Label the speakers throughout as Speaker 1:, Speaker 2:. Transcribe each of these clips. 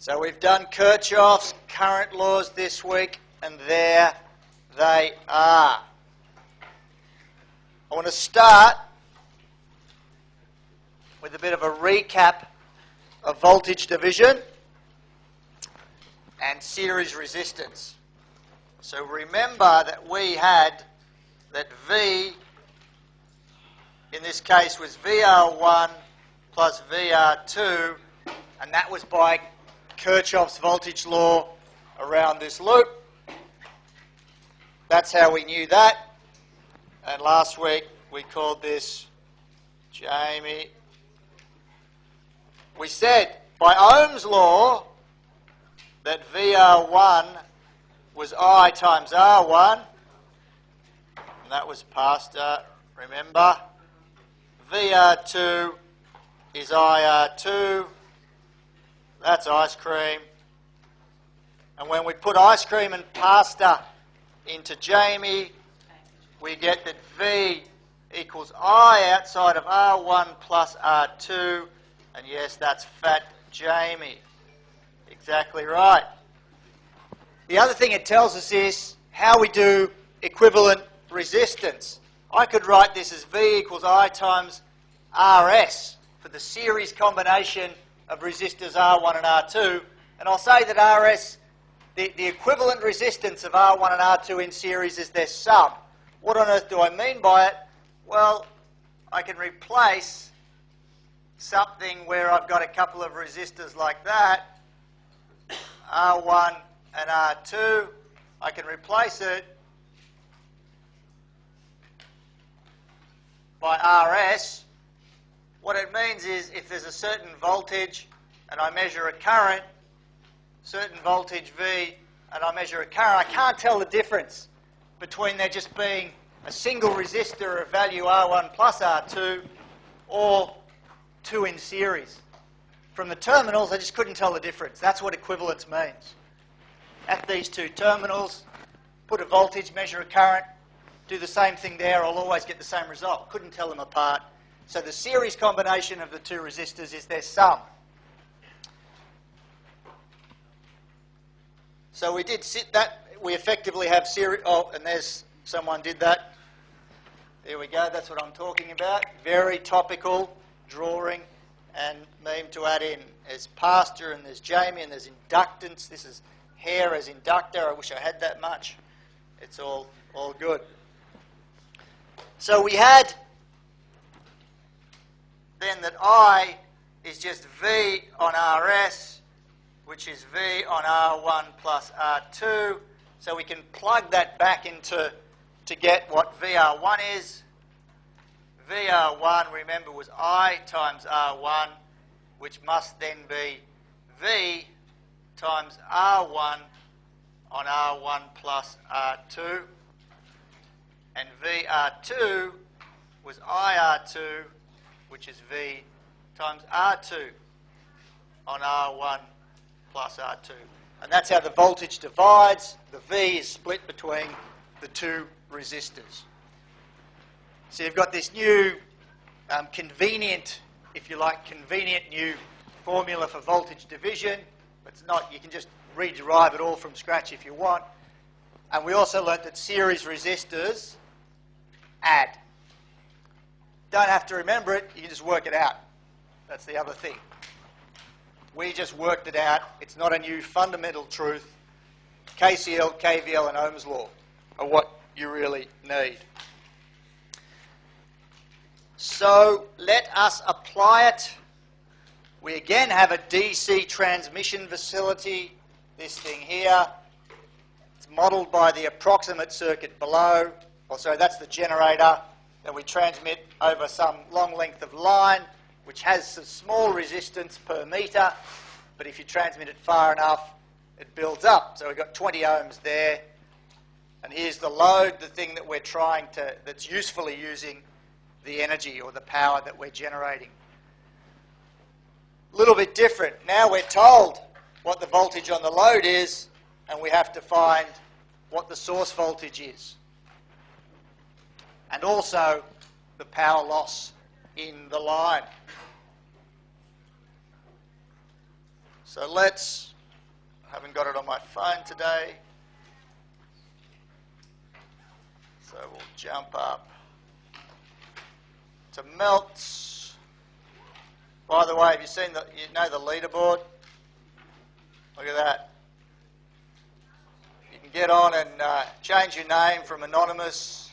Speaker 1: So we've done Kirchhoff's current laws this week, and there they are. I want to start with a bit of a recap of voltage division and series resistance. So remember that we had that V, in this case, was VR1 plus VR2, and that was by Kirchhoff's voltage law around this loop. That's how we knew that. And last week we called this Jamie. We said by Ohm's law that VR1 was I times R1, and that was pasta, remember. VR2 is IR2, that's ice cream. And when we put ice cream and pasta into Jamie, we get that V equals I outside of R1 plus R2, and yes, that's fat Jamie. Exactly right. The other thing it tells us is how we do equivalent resistance. I could write this as V equals I times RS for the series combination of resistors R1 and R2, and I'll say that RS, the equivalent resistance of R1 and R2 in series is their sum. What on earth do I mean by it? Well, I can replace something where I've got a couple of resistors like that, R1 and R2. I can replace it by RS. What it means is if there's a certain voltage and I measure a current, certain voltage V, and I measure a current, I can't tell the difference between there just being a single resistor of value R1 plus R2 or two in series. From the terminals, I just couldn't tell the difference. That's what equivalence means. At these two terminals, put a voltage, measure a current, do the same thing there, I'll always get the same result. Couldn't tell them apart. So the series combination of the two resistors is their sum. So we did sit that, we effectively have series, oh, and there's someone did that. There we go, that's what I'm talking about. Very topical drawing and meme to add in. There's pastor and there's Jamie and there's inductance. This is hair as inductor. I wish I had that much. It's all good. So we had then that I is just V on RS, which is V on R1 plus R2. So we can plug that back into to get what VR1 is. VR1, remember, was I times R1, which must then be V times R1 on R1 plus R2. And VR2 was IR2, which is V times R2 on R1 plus R2. And that's how the voltage divides. The V is split between the two resistors. So you've got this new convenient, if you like, convenient new formula for voltage division. It's not, you can just rederive it all from scratch if you want. And we also learnt that series resistors add. Don't have to remember it, you can just work it out. That's the other thing. We just worked it out. It's not a new fundamental truth. KCL, KVL, and Ohm's law are what you really need. So let us apply it. We again have a DC transmission facility, this thing here. It's modelled by the approximate circuit below. Oh, sorry, that's the generator that we transmit over some long length of line, which has a small resistance per metre, but if you transmit it far enough, it builds up. So we've got 20 ohms there. And here's the load, the thing that we're trying to, that's usefully using the energy or the power that we're generating. A little bit different. Now we're told what the voltage on the load is, and we have to find what the source voltage is. And also the power loss in the line. So let's Haven't got it on my phone today. So we'll jump up to melts. By the way, have you seen the leaderboard? Look at that. You can get on and change your name from anonymous.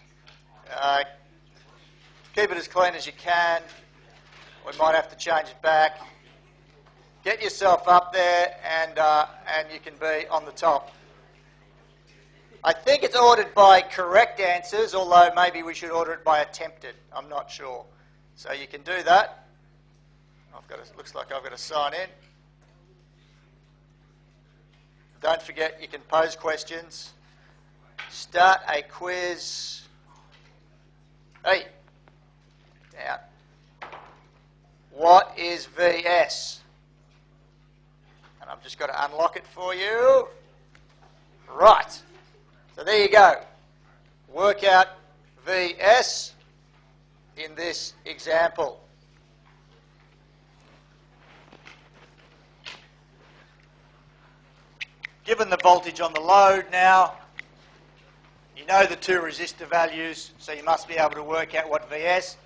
Speaker 1: Keep it as clean as you can. We might have to change it back. Get yourself up there and you can be on the top. I think it's ordered by correct answers, although maybe we should order it by attempted. I'm not sure. So you can do that. Looks like I've got to sign in. Don't forget you can pose questions. Start a quiz. Hey, down. What is VS? And I've just got to unlock it for you. Right. So there you go. Work out VS in this example. Given the voltage on the load now, you know the two resistor values, so you must be able to work out what VS.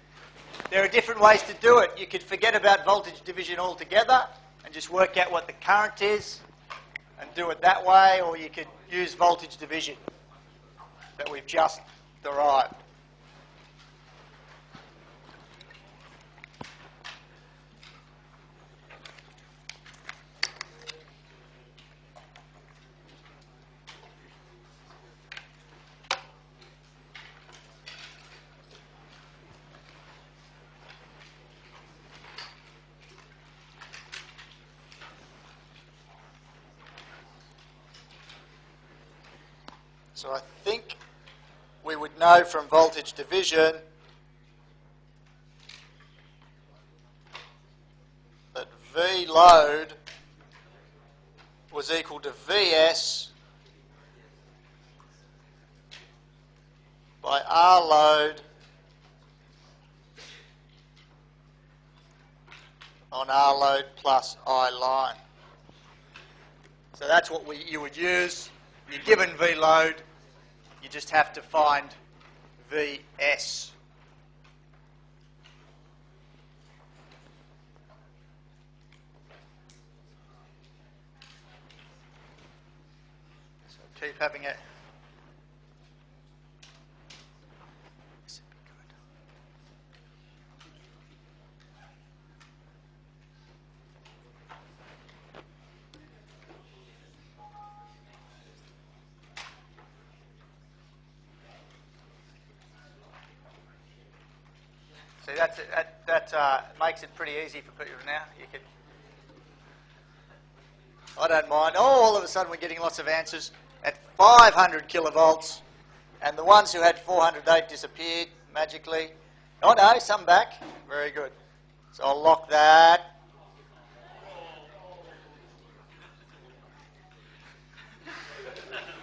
Speaker 1: There are different ways to do it. You could forget about voltage division altogether and just work out what the current is and do it that way, or you could use voltage division that we've just derived. So I think we would know from voltage division that V load was equal to VS by R load on R load plus I line. So that's what you would use. You're given V load, you just have to find VS. So keep having it. See, that makes it pretty easy for people now. You can, I don't mind. Oh, all of a sudden we're getting lots of answers at 500 kilovolts, and the ones who had 408 disappeared magically. Oh no, some back. Very good. So I'll lock that.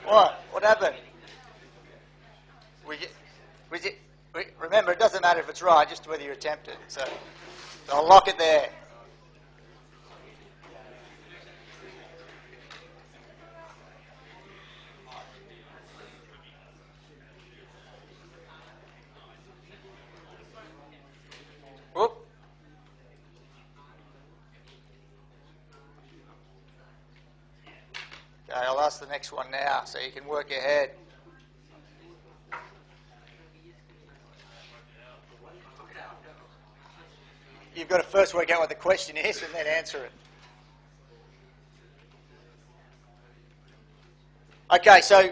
Speaker 1: What? What happened? Remember, it doesn't matter if it's right, just whether you attempt it. So I'll lock it there. Whoop. Okay, I'll ask the next one now so you can work ahead. You've got to first work out what the question is and then answer it. Okay, so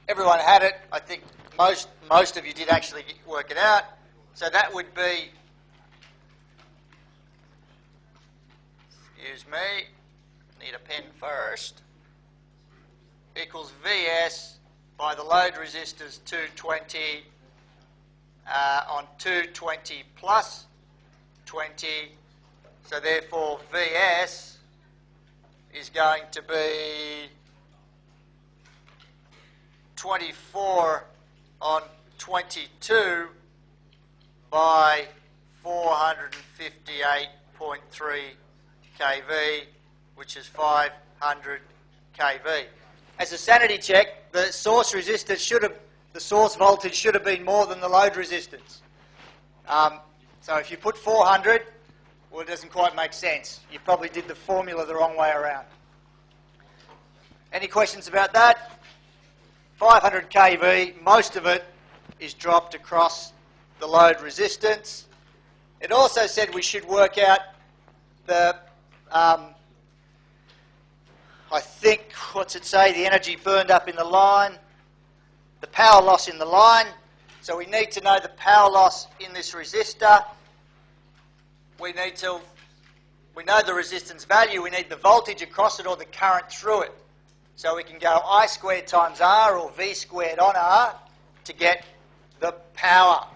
Speaker 1: everyone had it. I think most of you did actually work it out. So that would be, excuse me, need a pen first, equals VS by the load resistors 220 on 220 plus 20. So therefore VS is going to be 24 on 22 by 458.3 kV, which is 500 kV. As a sanity check, the source resistance the source voltage should have been more than the load resistance. So if you put 400, well, it doesn't quite make sense. You probably did the formula the wrong way around. Any questions about that? 500 kV, most of it is dropped across the load resistance. It also said we should work out the, I think, what's it say, the energy burned up in the line, the power loss in the line. So we need to know the power loss in this resistor. We know the resistance value, we need the voltage across it or the current through it. So we can go I squared times R or V squared on R to get the power.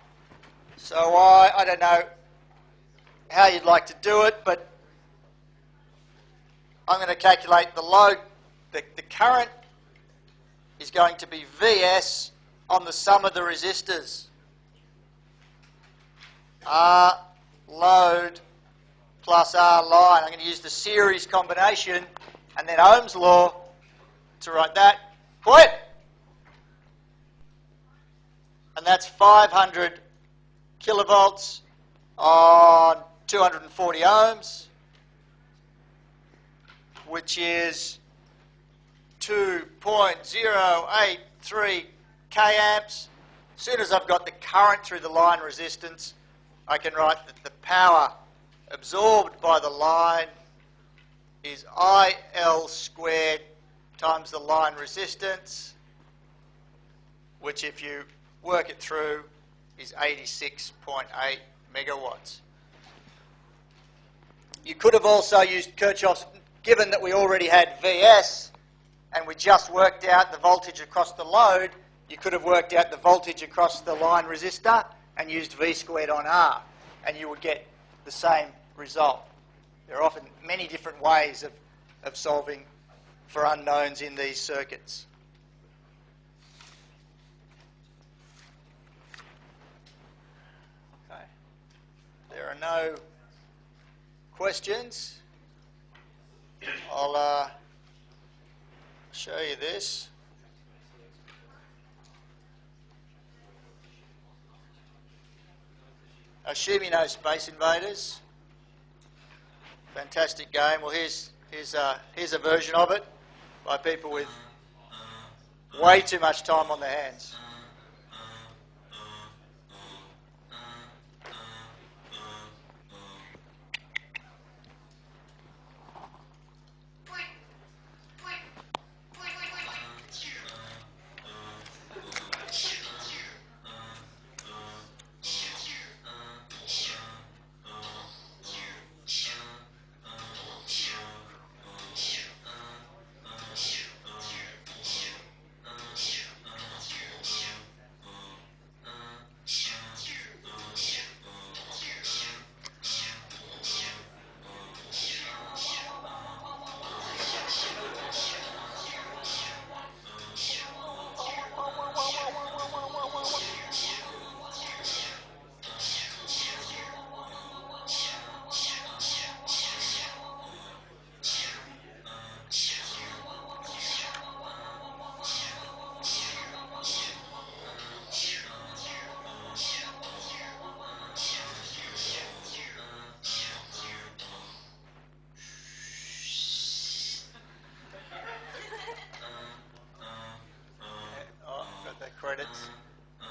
Speaker 1: So I don't know how you'd like to do it, but I'm going to calculate the load. The current is going to be Vs on the sum of the resistors. R load plus R line. I'm going to use the series combination and then Ohm's law to write that. Quit! And that's 500 kilovolts on 240 ohms, which is 2.083 kAmps. As soon as I've got the current through the line resistance, I can write that the power absorbed by the line is IL squared times the line resistance, which if you work it through is 86.8 megawatts. You could have also used Kirchhoff's, given that we already had Vs and we just worked out the voltage across the load, you could have worked out the voltage across the line resistor and used V squared on R, and you would get the same result. There are often many different ways of solving for unknowns in these circuits. Okay. There are no questions. I'll show you this. I assume you know Space Invaders. Fantastic game. Well, here's a version of it by people with way too much time on their hands.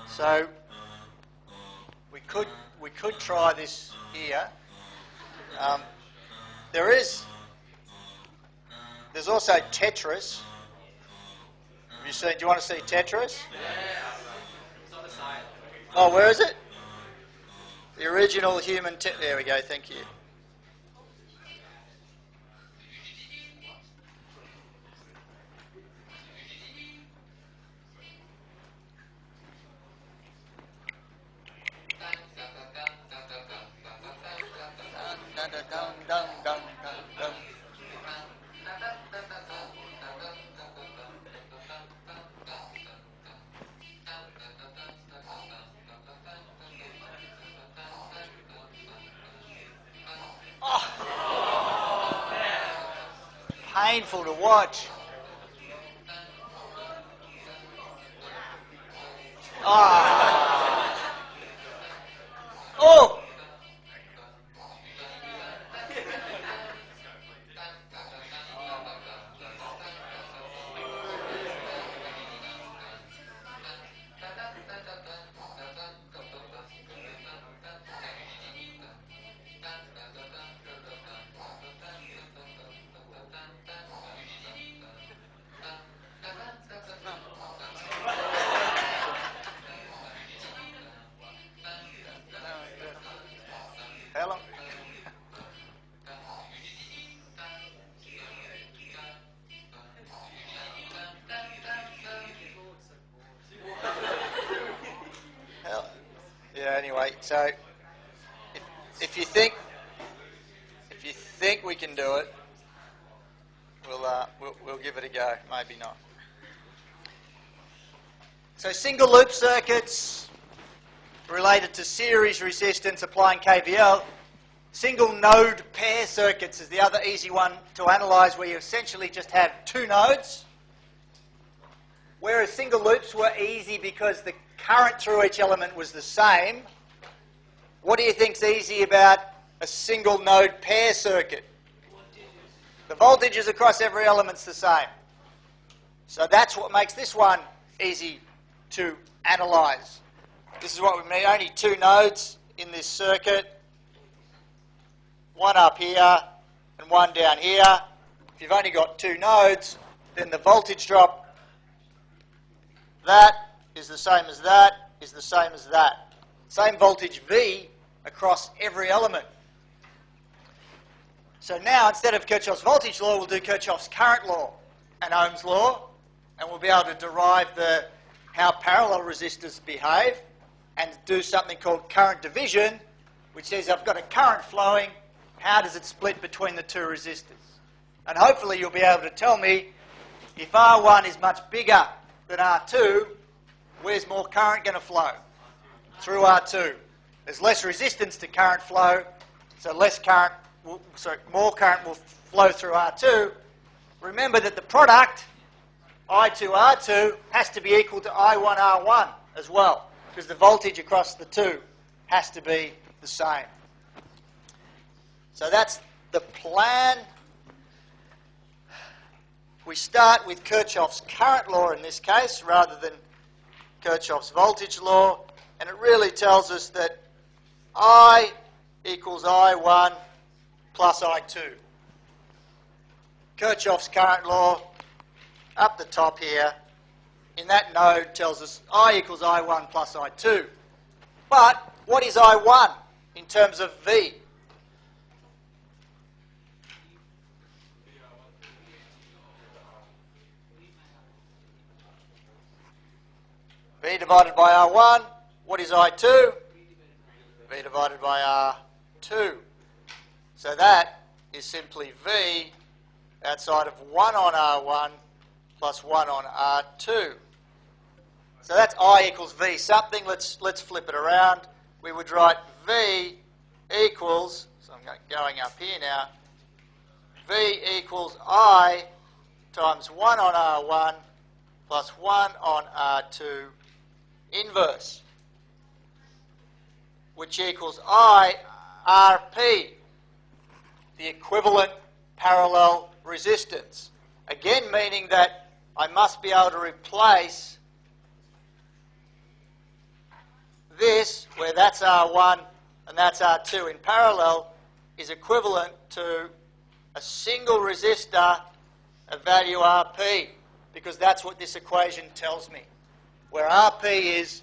Speaker 1: So we could try this here. There's also Tetris. Have you seen? Do you want to see Tetris?
Speaker 2: It's on the side.
Speaker 1: Oh, where is it? The original human. There we go. Thank you. painful to watch. Oh! Oh! Helen? Yeah, anyway, so if you think we can do it, we'll give it a go. Maybe not. So single loop circuits related to series resistance applying KVL. Single node pair circuits is the other easy one to analyse, where you essentially just have two nodes. Whereas single loops were easy because the current through each element was the same. What do you think's easy about a single node pair circuit? The voltages across every element's the same. So that's what makes this one easy to analyse. This is what we need, only two nodes in this circuit. One up here and one down here. If you've only got two nodes, then the voltage drop, that is the same as that, is the same as that. Same voltage V across every element. So now, instead of Kirchhoff's voltage law, we'll do Kirchhoff's current law and Ohm's law, and we'll be able to derive how parallel resistors behave and do something called current division, which says I've got a current flowing, how does it split between the two resistors? And hopefully you'll be able to tell me if R1 is much bigger than R2, where's more current going to flow? Through R2. There's less resistance to current flow, so more current will flow through R2. Remember that the product, I2R2, has to be equal to I1R1 as well, because the voltage across the two has to be the same. So that's the plan. We start with Kirchhoff's current law in this case, rather than Kirchhoff's voltage law, and it really tells us that I equals I1 plus I2. Kirchhoff's current law, up the top here, in that node tells us I equals I1 plus I2. But what is I1 in terms of V? V divided by R1. What is I2? V divided by R2. So that is simply V outside of 1 on R1 plus 1 on R2. So that's I equals V something. Let's flip it around. We would write V equals, so I'm going up here now, V equals I times 1 on R1 plus 1 on R2 inverse, which equals I RP, the equivalent parallel resistance. Again, meaning that I must be able to replace this, where that's R1 and that's R2 in parallel, is equivalent to a single resistor of value RP, because that's what this equation tells me, where RP is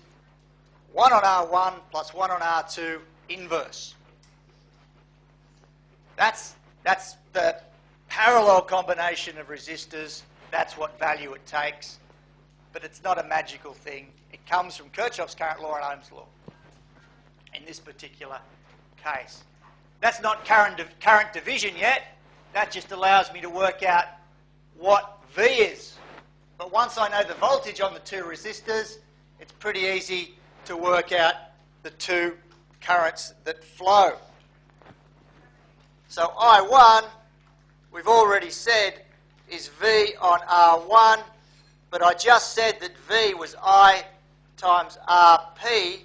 Speaker 1: 1 on R1 plus 1 on R2 inverse. That's the parallel combination of resistors. That's what value it takes. But it's not a magical thing. It comes from Kirchhoff's current law and Ohm's law in this particular case. That's not current division yet. That just allows me to work out what V is. But once I know the voltage on the two resistors, it's pretty easy to work out the two currents that flow. So I1, we've already said, is V on R1, but I just said that V was I times RP.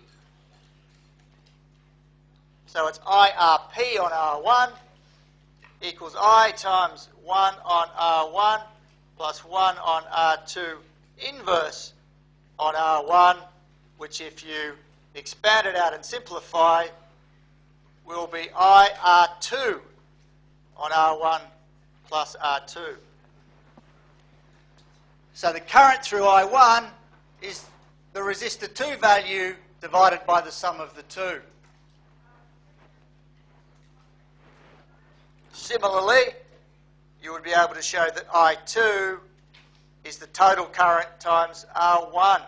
Speaker 1: So it's IRP on R1 equals I times 1 on R1 plus 1 on R2 inverse on R1, which if you expand it out and simplify, will be IR2 on R1 plus R2. So the current through I1 is the resistor 2 value divided by the sum of the two. Similarly, you would be able to show that I2 is the total current times R1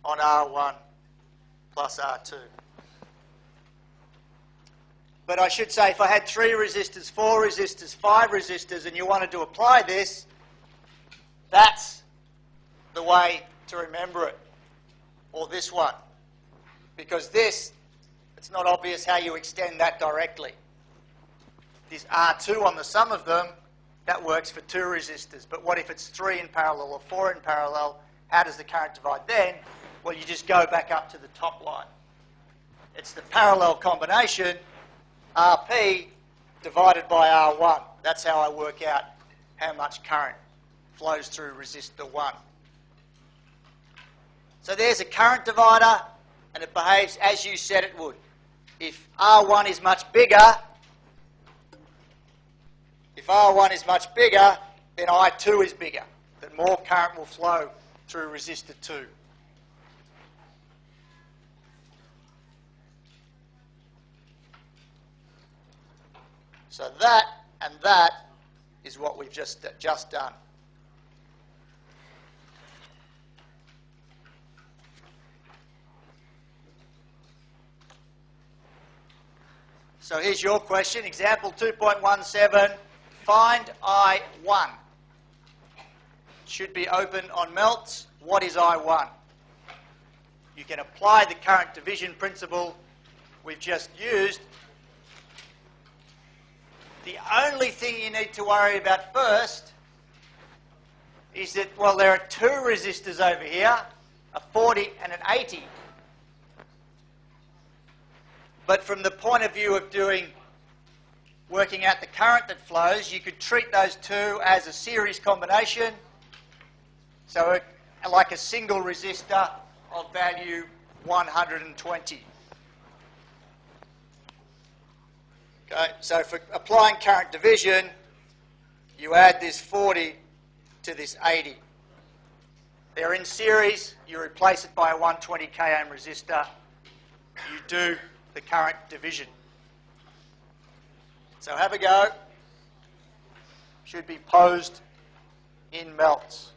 Speaker 1: on R1 plus R2. But I should say, if I had 3 resistors, 4 resistors, 5 resistors, and you wanted to apply this, that's the way to remember it, or this one. Because this, it's not obvious how you extend that directly. This R2 on the sum of them, that works for 2 resistors. But what if it's 3 in parallel or 4 in parallel? How does the current divide then? Well, you just go back up to the top line. It's the parallel combination, RP divided by R1. That's how I work out how much current flows through resistor 1. So there's a current divider, and it behaves as you said it would. If R1 is much bigger, then I2 is bigger. Then more current will flow through resistor 2. So that and that is what we've just done. So here's your question, example 2.17, find I1. Should be open on melts. What is I1? You can apply the current division principle we've just used. The only thing you need to worry about first is that, well, there are 2 resistors over here, a 40 and an 80. But from the point of view of working out the current that flows, you could treat those 2 as a series combination. So like a single resistor of value 120. Okay, so for applying current division, you add this 40 to this 80. They're in series, you replace it by a 120 kΩ resistor, you do the current division. So have a go. Should be posed in melts.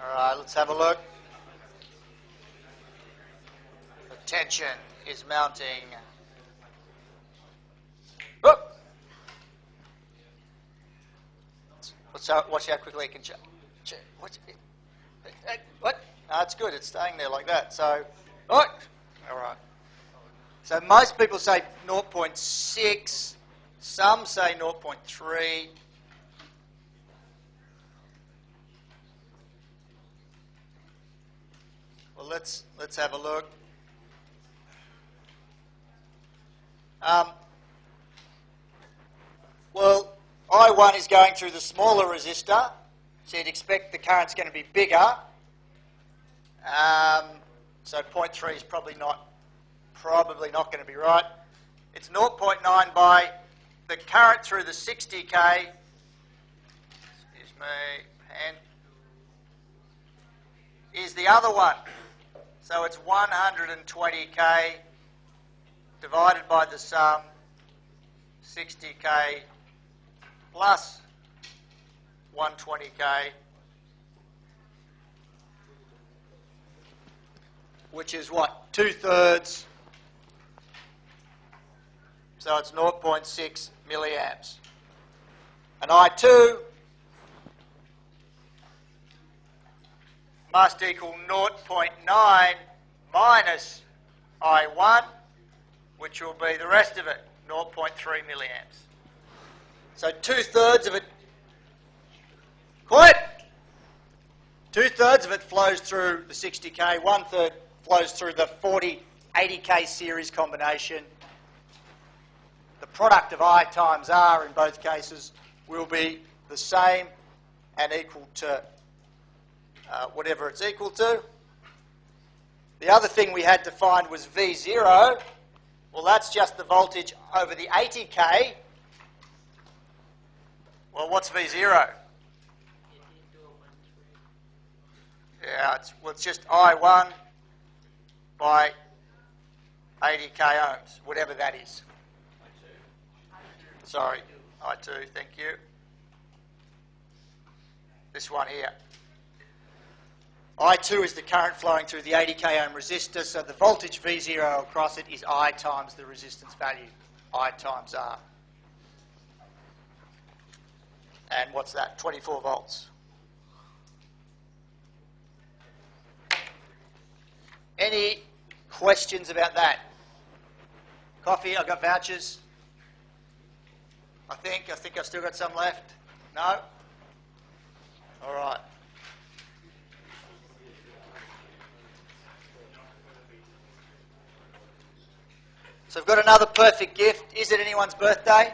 Speaker 1: Alright, let's have a look. The tension is mounting. Oh! Watch how quickly it can change. What? No, it's good. It's staying there like that. So, oh! Alright. So most people say 0.6, some say 0.3. Well, let's have a look. Well, I1 is going through the smaller resistor, so you'd expect the current's going to be bigger. So 0.3 is probably not going to be right. It's 0.9 by the current through the 60k. Excuse me, pen. Is the other one. So it's 120k divided by the sum, 60k plus 120k, which is what? 2/3. So it's 0.6 milliamps. And I2 must equal 0.9 minus I1, which will be the rest of it, 0.3 milliamps. So 2/3 of it, quit! 2/3 of it flows through the 60k, 1/3 flows through the 40-80k series combination. The product of I times R in both cases will be the same and equal to whatever it's equal to. The other thing we had to find was V0. Well, that's just the voltage over the 80k. Well, what's V0? Yeah, it's just I1 by 80k ohms, whatever that is. Sorry, I2, thank you. This one here. I2 is the current flowing through the 80k ohm resistor, so the voltage V0 across it is I times the resistance value, I times R. And what's that? 24 volts. Any questions about that? Coffee, I've got vouchers. I think I've still got some left. No? All right. So I've got another perfect gift. Is it anyone's birthday?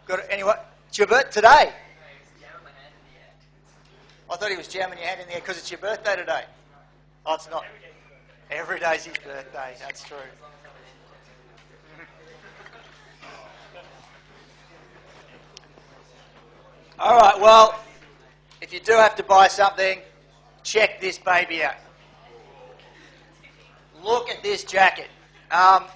Speaker 1: Got anyone? It's your birthday today? I thought he was jamming your hand in the air because it's your birthday today. Oh, it's not. Every day's his birthday. That's true. All right, well, if you do have to buy something, check this baby out. Look at this jacket. I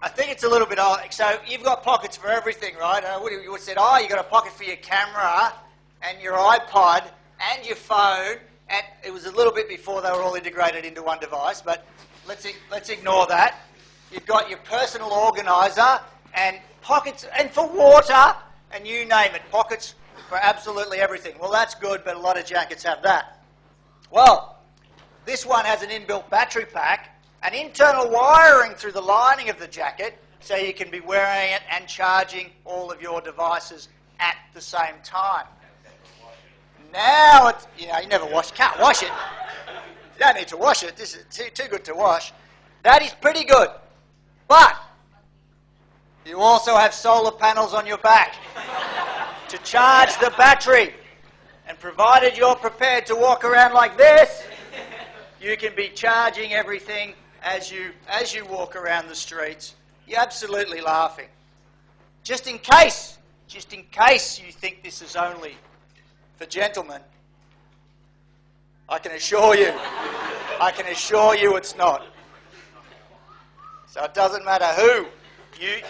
Speaker 1: think it's a little bit old. So you've got pockets for everything, right? You would have said, oh, you've got a pocket for your camera and your iPod and your phone. And it was a little bit before they were all integrated into one device, but let's ignore that. You've got your personal organiser and pockets, and for water, and you name it, pockets for absolutely everything. Well, that's good, but a lot of jackets have that. Well, this one has an inbuilt battery pack, and internal wiring through the lining of the jacket, so you can be wearing it and charging all of your devices at the same time. Now it's, you never wash, can't wash it. You don't need to wash it. This is too good to wash. That is pretty good. But you also have solar panels on your back to charge the battery. And provided you're prepared to walk around like this, you can be charging everything as you walk around the streets. You're absolutely laughing. Just in case you think this is only for gentlemen, I can assure you it's not. So it doesn't matter who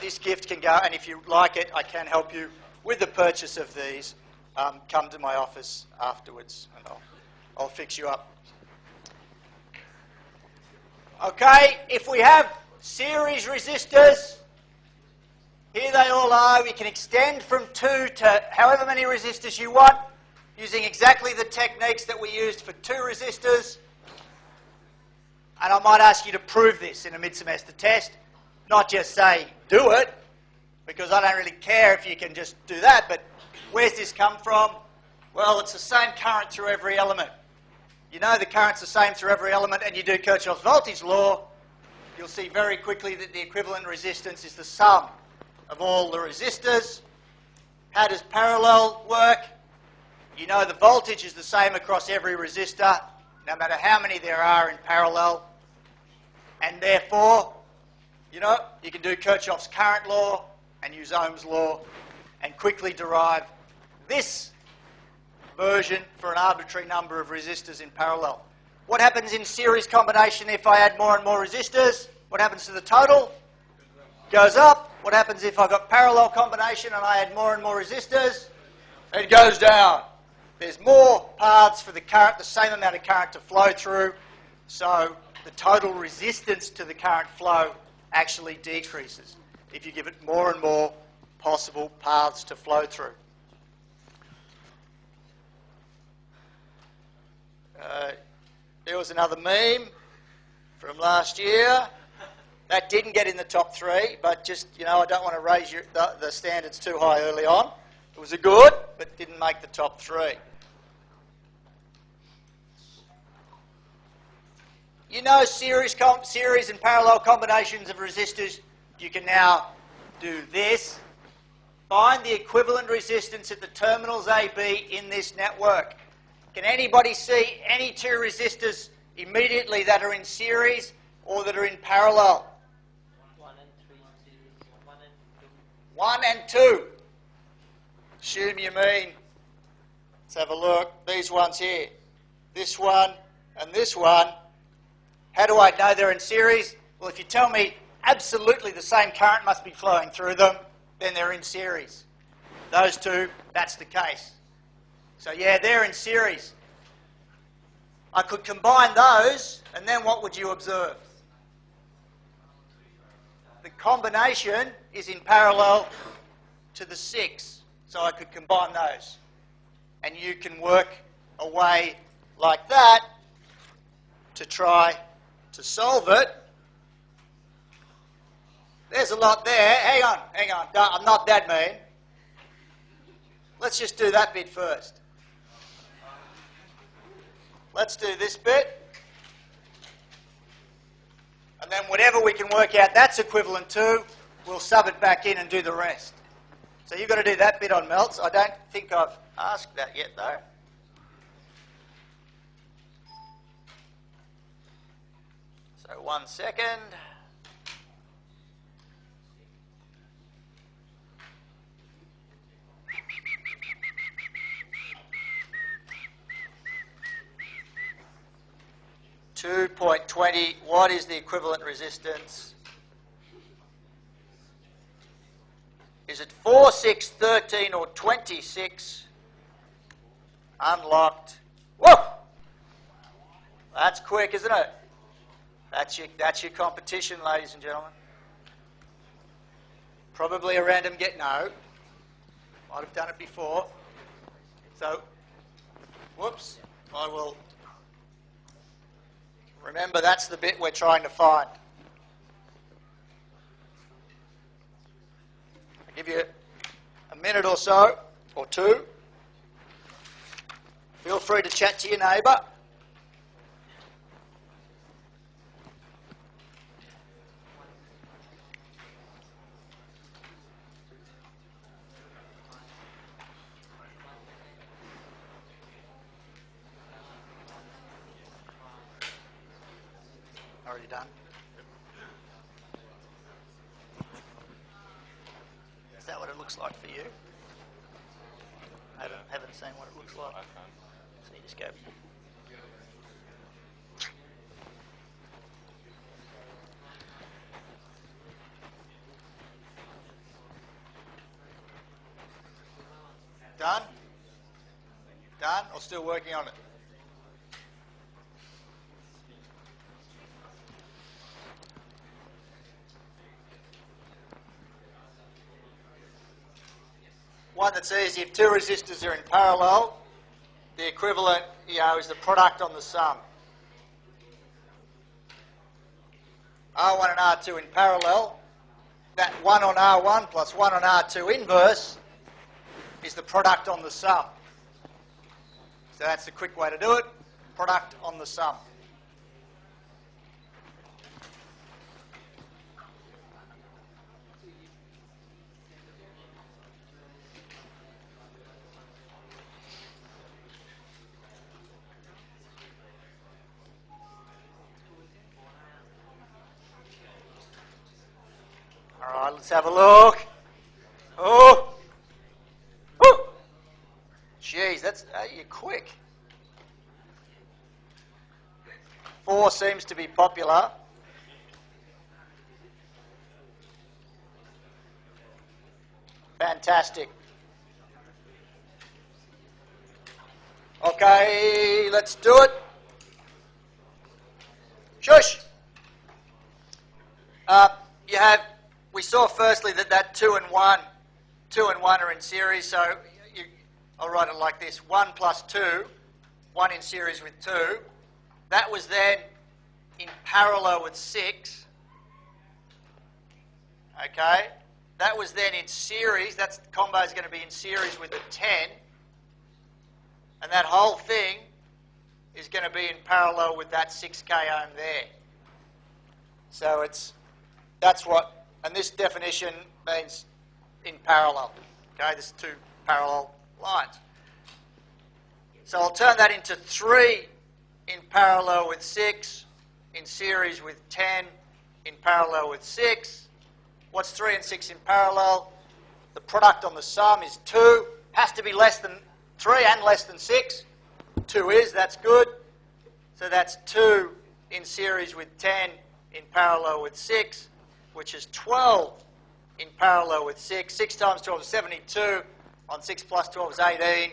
Speaker 1: this gift can go, and if you like it, I can help you with the purchase of these. Come to my office afterwards and I'll fix you up. Okay, if we have series resistors, here they all are. We can extend from 2 to however many resistors you want, using exactly the techniques that we used for 2 resistors. And I might ask you to prove this in a mid-semester test, not just say, do it, because I don't really care if you can just do that, but where's this come from? Well, it's the same current through every element. You know the current's the same through every element, and you do Kirchhoff's voltage law, you'll see very quickly that the equivalent resistance is the sum of all the resistors. How does parallel work? You know the voltage is the same across every resistor, no matter how many there are in parallel. And therefore, you know, you can do Kirchhoff's current law and use Ohm's law and quickly derive this version for an arbitrary number of resistors in parallel. What happens in series combination if I add more and more resistors? What happens to the total? Goes up. What happens if I've got parallel combination and I add more and more resistors? It goes down. There's more paths for the current, the same amount of current to flow through, so the total resistance to the current flow actually decreases if you give it more and more possible paths to flow through. There was another meme from last year. That didn't get in the top 3, but just, you know, I don't want to raise the standards too high early on. It was a good, but didn't make the top 3. You know series and parallel combinations of resistors, you can now do this. Find the equivalent resistance at the terminals AB in this network. Can anybody see any two resistors immediately that are in series or that are in parallel?
Speaker 2: 1 and 3 series. 1 and 2.
Speaker 1: 1 and 2. Assume you mean, let's have a look, these ones here. This one and this one. How do I know they're in series? Well, if you tell me absolutely the same current must be flowing through them, then they're in series. Those two, that's the case. So yeah, they're in series. I could combine those, and then what would you observe? The combination is in parallel to the 6, so I could combine those. And you can work a way like that to try to solve it. There's a lot there. Hang on. I'm not that mean. Let's just do that bit first. Let's do this bit. And then whatever we can work out that's equivalent to, we'll sub it back in and do the rest. So you've got to do that bit on melts. I don't think I've asked that yet, though. So 1 second. .20, what is the equivalent resistance? Is it 4, 6, 13 or 26? Unlocked. Whoa! That's quick, isn't it? That's your competition, ladies and gentlemen. Probably a random get. No. Might have done it before. So, whoops. I will... Remember, that's the bit we're trying to find. I'll give you a minute or so, or two. Feel free to chat to your neighbour. Already done? Is that what it looks like for you? I haven't seen what it looks like. So you just go. Done? Done? Or still working on it? One that's easy, if two resistors are in parallel, the equivalent, is the product on the sum. R1 and R2 in parallel, that 1 on R1 plus 1 on R2 inverse is the product on the sum. So that's the quick way to do it, product on the sum. All right, let's have a look. Oh, oh. Jeez, you're quick. 4 seems to be popular. Fantastic. Okay, let's do it. Shush. We saw firstly that 2 and 1 are in series, so I'll write it like this: 1 plus 2, 1 in series with 2. That was then in parallel with 6. Okay, that was then in series. That combo is going to be in series with a 10, and that whole thing is going to be in parallel with that 6k ohm there. So that's what. And this definition means in parallel. Okay, there's 2 parallel lines. So I'll turn that into 3 in parallel with 6, in series with 10, in parallel with 6. What's 3 and 6 in parallel? The product on the sum is 2. Has to be less than 3 and less than 6. 2 is, that's good. So that's 2 in series with 10, in parallel with 6. Which is 12 in parallel with 6. 6 times 12 is 72. On 6 plus 12 is 18.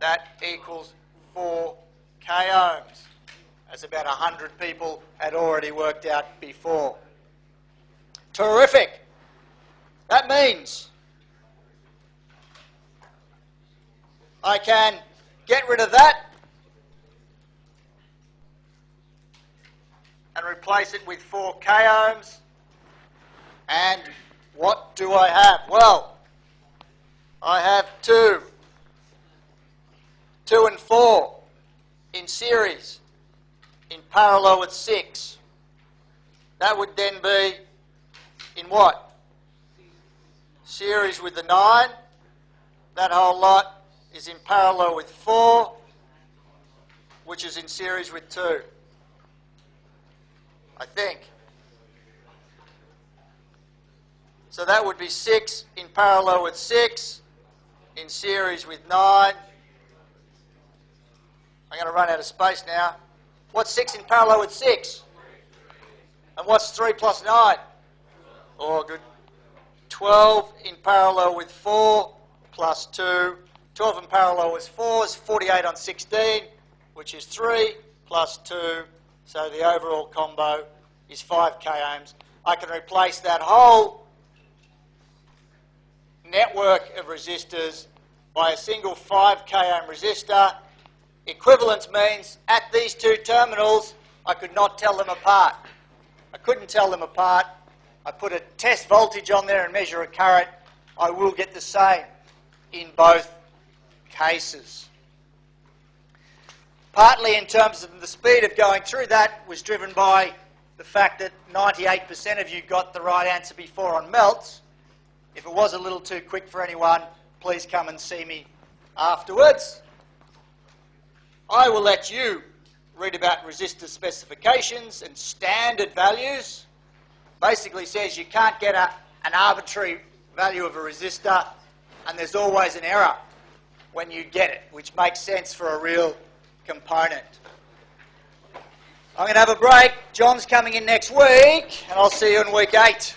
Speaker 1: That equals 4 k ohms, as about 100 people had already worked out before. Terrific. That means I can get rid of that and replace it with 4 k ohms. And what do I have? Well, I have 2 and 4 in series, in parallel with 6. That would then be in what? Series with the 9. That whole lot is in parallel with 4, which is in series with 2, I think. So that would be 6 in parallel with 6, in series with 9. I'm going to run out of space now. What's 6 in parallel with 6? And what's 3 plus 9? Oh, good. 12 in parallel with 4 plus 2. 12 in parallel with 4 is 48 on 16, which is 3 plus 2. So the overall combo is 5 k ohms. I can replace that whole network of resistors by a single 5 k ohm resistor. Equivalence means at these 2 terminals I could not tell them apart. I couldn't tell them apart. I put a test voltage on there and measure a current. I will get the same in both cases. Partly in terms of the speed of going through that was driven by the fact that 98% of you got the right answer before on melts. If it was a little too quick for anyone, please come and see me afterwards. I will let you read about resistor specifications and standard values. Basically says you can't get an arbitrary value of a resistor, and there's always an error when you get it, which makes sense for a real component. I'm going to have a break. John's coming in next week, and I'll see you in week 8.